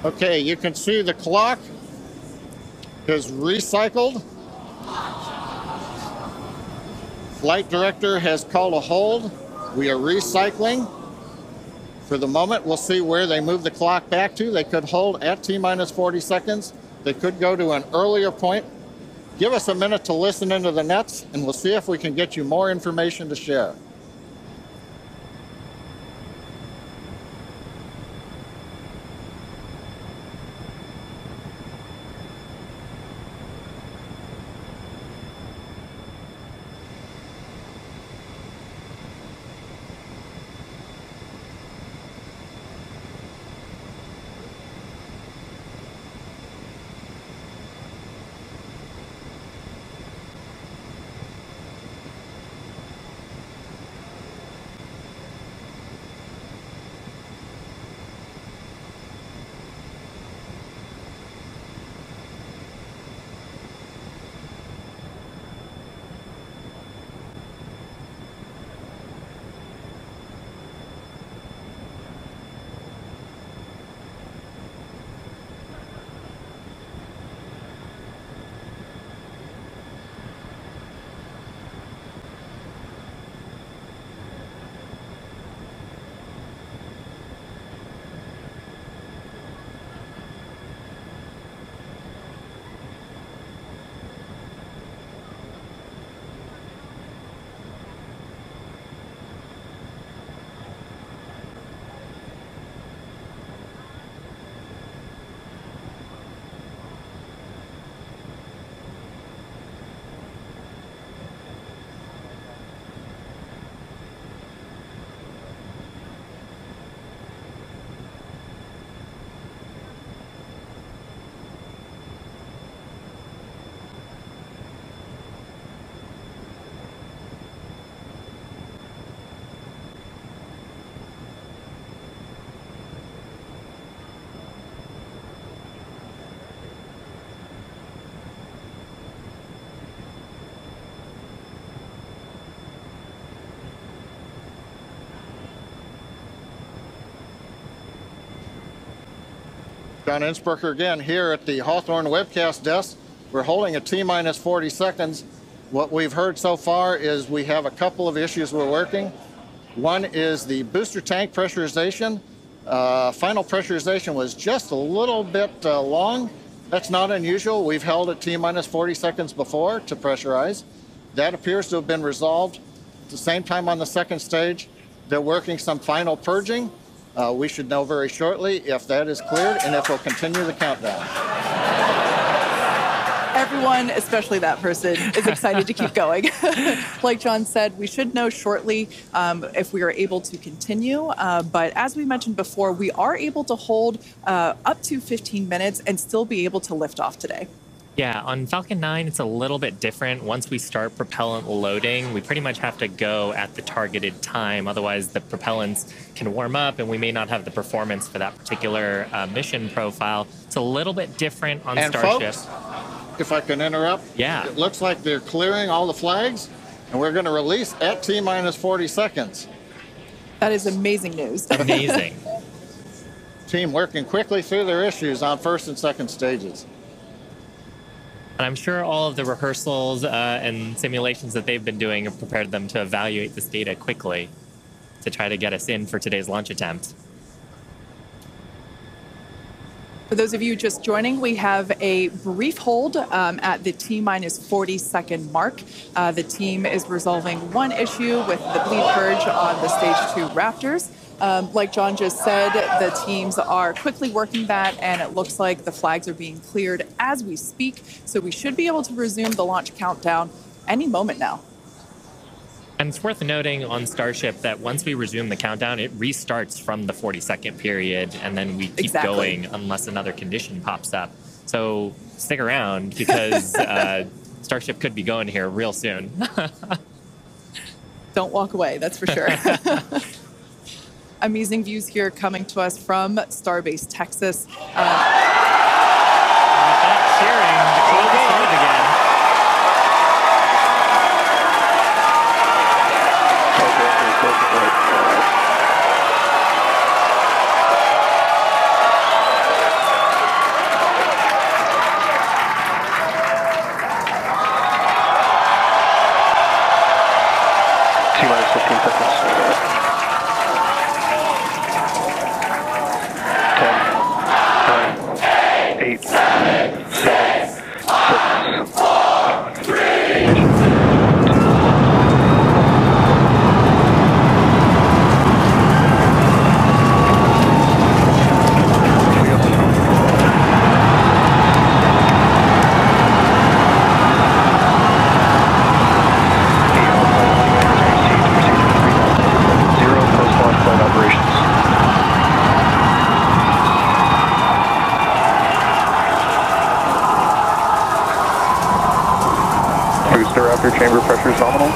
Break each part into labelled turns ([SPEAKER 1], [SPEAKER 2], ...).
[SPEAKER 1] Okay, you can see the clock is recycled. Flight director has called a hold. We are recycling. For the moment, we'll see where they move the clock back to. They could hold at T-minus 40 seconds. They could go to an earlier point. Give us a minute to listen into the nets, and we'll see if we can get you more information to share. John Innsbrucker again here at the Hawthorne webcast desk. We're holding a T-minus 40 seconds. What we've heard so far is we have a couple of issues we're working. One is the booster tank pressurization. Final pressurization was just a little bit long. That's not unusual. We've held at T-minus 40 seconds before to pressurize. That appears to have been resolved. At the same time on the second stage, they're working some final purging. We should know very shortly if that is cleared and if we'll continue the countdown.
[SPEAKER 2] Everyone, especially that person, is excited to keep going. Like John said, we should know shortly if we are able to continue. But as we mentioned before, we are able to hold up to 15 minutes and still be able to lift off today.
[SPEAKER 3] Yeah, on Falcon 9, it's a little bit different. Once we start propellant loading, we pretty much have to go at the targeted time. Otherwise, the propellants can warm up and we may not have the performance for that particular mission profile. It's a little bit different on Starship.
[SPEAKER 1] Folks, if I can interrupt.
[SPEAKER 3] Yeah.
[SPEAKER 1] It looks like they're clearing all the flags, and we're going to release at T-minus 40 seconds.
[SPEAKER 2] That is amazing news.
[SPEAKER 3] Amazing.
[SPEAKER 1] Team working quickly through their issues on first and second stages.
[SPEAKER 3] And I'm sure all of the rehearsals and simulations that they've been doing have prepared them to evaluate this data quickly to try to get us in for today's launch attempt.
[SPEAKER 2] For those of you just joining, we have a brief hold at the T-minus 40 second mark. The team is resolving one issue with the bleed purge on the Stage 2 Raptors. Like John just said, the teams are quickly working that, and it looks like the flags are being cleared as we speak. So we should be able to resume the launch countdown any moment now.
[SPEAKER 3] And it's worth noting on Starship that once we resume the countdown, it restarts from the 40-second period, and then we keep going unless another condition pops up. So stick around because Starship could be going here real soon.
[SPEAKER 2] Don't walk away, that's for sure. Amazing views here coming to us from Starbase, Texas.
[SPEAKER 3] Cheering, the clock started again.
[SPEAKER 4] Your chamber pressure is nominal.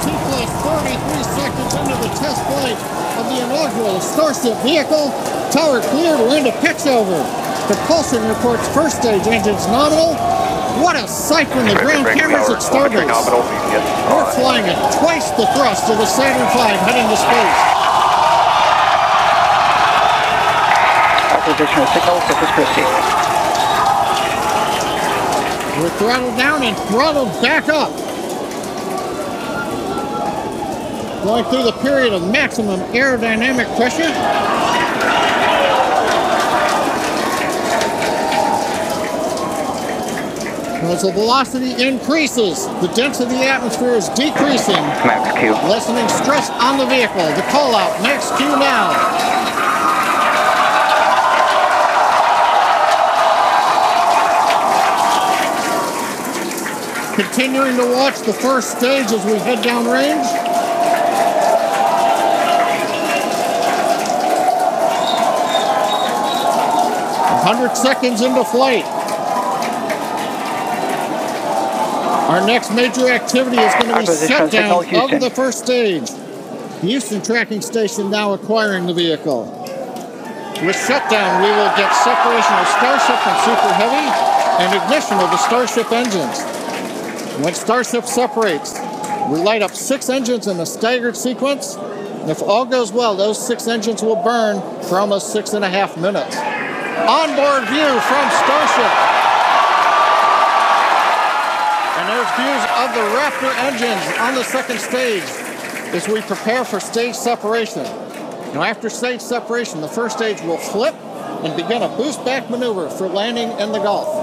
[SPEAKER 1] T-plus 43 seconds into the test flight of the inaugural Starship vehicle. Tower cleared, we're into pitch over. Propulsion reports first stage engines nominal. What a sight from the ground cameras at Starbase. We're flying at twice the thrust of the Saturn V heading to space.
[SPEAKER 4] Acquisition of signal, Corpus Christi.
[SPEAKER 1] We're throttled down and throttled back up. Going through the period of maximum aerodynamic pressure. As the velocity increases, the density of the atmosphere is decreasing.
[SPEAKER 4] Max Q.
[SPEAKER 1] Lessening stress on the vehicle. The call out, max Q now. Continuing to watch the first stage as we head downrange. "100 seconds into flight. Our next major activity is going to be shutdown of the first stage. The Houston tracking station now acquiring the vehicle. With shutdown, we will get separation of Starship from Super Heavy and ignition of the Starship engines. When Starship separates, we light up 6 engines in a staggered sequence. And if all goes well, those 6 engines will burn for almost 6.5 minutes. Onboard view from Starship. And there's views of the Raptor engines on the second stage as we prepare for stage separation. Now after stage separation, the first stage will flip and begin a boost back maneuver for landing in the Gulf.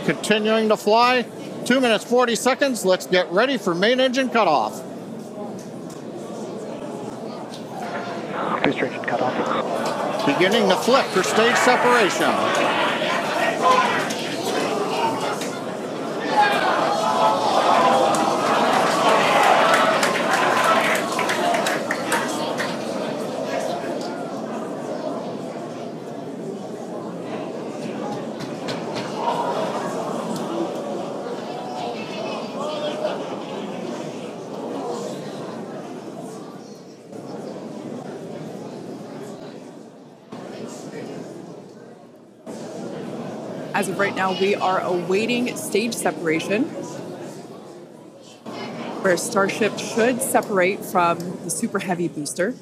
[SPEAKER 1] Continuing to fly, 2 minutes 40 seconds. Let's get ready for main engine cutoff.
[SPEAKER 4] Booster engine cutoff.
[SPEAKER 1] Beginning to flip for stage separation.
[SPEAKER 2] As of right now, we are awaiting stage separation, where Starship should separate from the Super Heavy booster.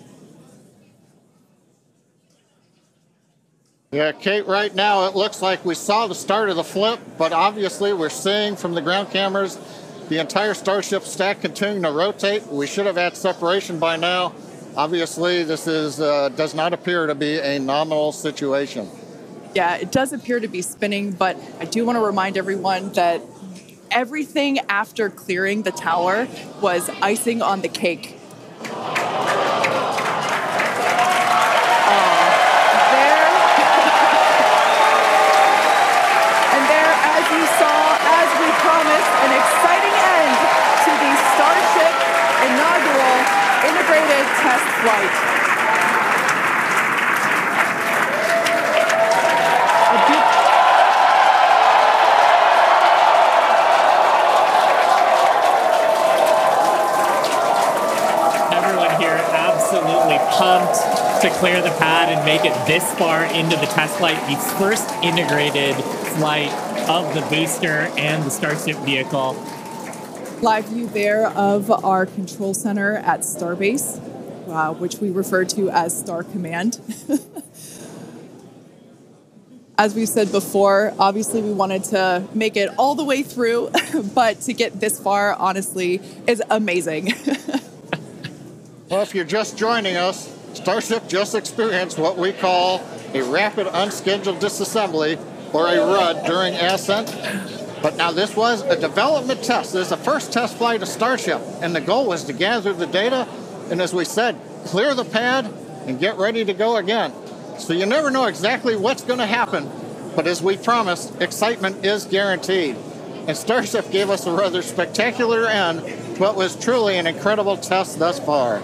[SPEAKER 1] Yeah, Kate, right now it looks like we saw the start of the flip, but obviously we're seeing from the ground cameras the entire Starship stack continuing to rotate. We should have had separation by now. Obviously, this is does not appear to be a nominal situation.
[SPEAKER 2] Yeah, it does appear to be spinning, but I do want to remind everyone that everything after clearing the tower was icing on the cake. There, as you saw, as we promised, an exciting end to the Starship inaugural integrated test flight.
[SPEAKER 3] Absolutely pumped to clear the pad and make it this far into the test flight, the first integrated flight of the booster and the Starship vehicle.
[SPEAKER 2] Live view there of our control center at Starbase, which we refer to as Star Command. As we said before, obviously we wanted to make it all the way through, but to get this far, honestly, is amazing.
[SPEAKER 1] Well, if you're just joining us, Starship just experienced what we call a rapid unscheduled disassembly, or a RUD, during ascent. But now this was a development test. This is the first test flight of Starship, and the goal was to gather the data, and as we said, clear the pad and get ready to go again. So you never know exactly what's going to happen, but as we promised, excitement is guaranteed. and Starship gave us a rather spectacular and what was truly an incredible test thus far.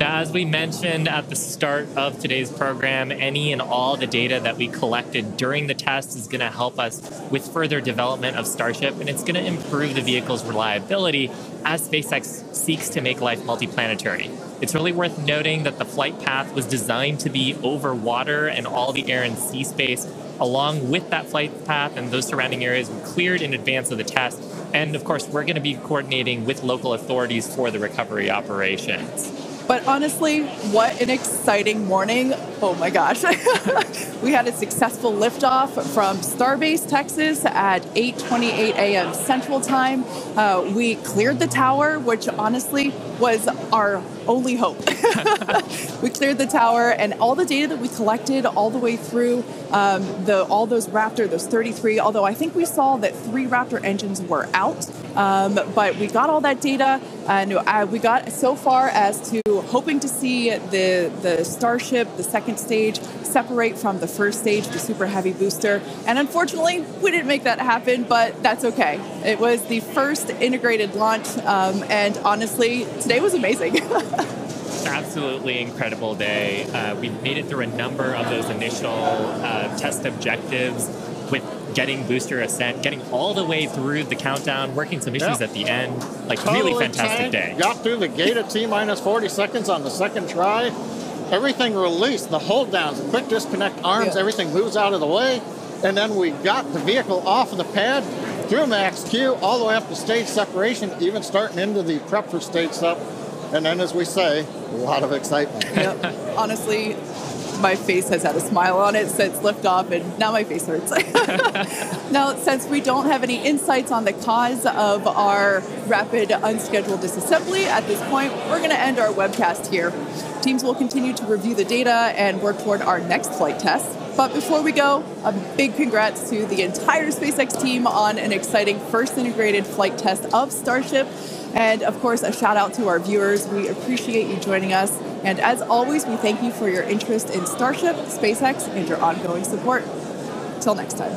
[SPEAKER 3] As we mentioned at the start of today's program, any and all the data that we collected during the test is going to help us with further development of Starship, and it's going to improve the vehicle's reliability as SpaceX seeks to make life multiplanetary. It's really worth noting that the flight path was designed to be over water and all the air and sea space. Along with that flight path and those surrounding areas we cleared in advance of the test. And of course, we're going to be coordinating with local authorities for the recovery operations.
[SPEAKER 2] But honestly, what an exciting morning. Oh my gosh. We had a successful liftoff from Starbase, Texas at 8:28 a.m. Central Time. We cleared the tower, which honestly was our only hope. We cleared the tower, and all the data that we collected all the way through all those Raptor, those 33, although I think we saw that 3 Raptor engines were out. But we got all that data, and we got so far as to hoping to see the Starship, the second stage, separate from the first stage, the Super Heavy booster. And unfortunately, we didn't make that happen, but that's okay. It was the first integrated launch, and honestly, today was amazing.
[SPEAKER 3] Absolutely incredible day. We made it through a number of those initial test objectives with getting booster ascent, getting all the way through the countdown, working some issues at the end. Like, totally really fantastic day.
[SPEAKER 1] Got through the gate at T-minus 40 seconds on the second try. Everything released, the hold downs, the quick disconnect arms, everything moves out of the way. And then we got the vehicle off of the pad, through max Q, all the way up to stage separation, even starting into the prep for stage sep. And then, as we say, a lot of excitement.
[SPEAKER 2] Yep. Honestly, my face has had a smile on it since liftoff, and now my face hurts. Now, since we don't have any insights on the cause of our rapid unscheduled disassembly at this point, we're going to end our webcast here. Teams will continue to review the data and work toward our next flight test. But before we go, a big congrats to the entire SpaceX team on an exciting first integrated flight test of Starship. And of course, a shout out to our viewers. We appreciate you joining us. And as always, we thank you for your interest in Starship, SpaceX, and your ongoing support. Till next time.